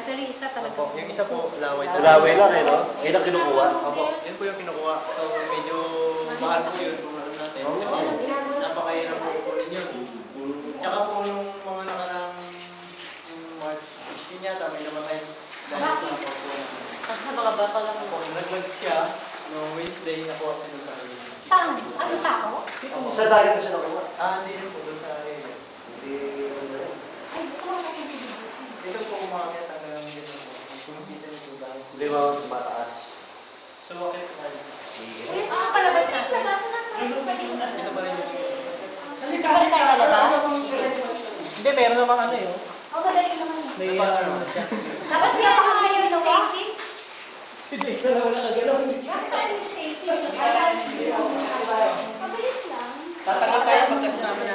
pero yung isa talaga. Opo, yung isa po, laway talaga. Laway lang eh, no? Yun ang kinukuha. Opo, yun po yung kinukuha. So, medyo mahal po yun kung alam natin. Kasi napakahirap po kunin yun. Tsaka po nung mga nakarang March 16 yata, may namatay. Dahil sa po. Mga bata lang. Opo, nag-mag siya noong Wednesday na po ako sa kanya. Saan? Ano tao? Sa dagat na siya nakuha. Hindi rin po doon sa area. Ay, ito lang natin dito. Dito po umakit hanggang dito po. Kumikita niyo po dahil. Hindi mo mataas. So, bakit tayo? Palabas natin. Ito pa rin yung Kaya tayo palabas? Hindi, meron namang ano yun. Madali naman. May Dapat siya pa kami yun, Stacy? Hindi, wala kagalaw. Bakit tayo ni Stacy? Mabilis lang. Tatagal tayo pagkas namin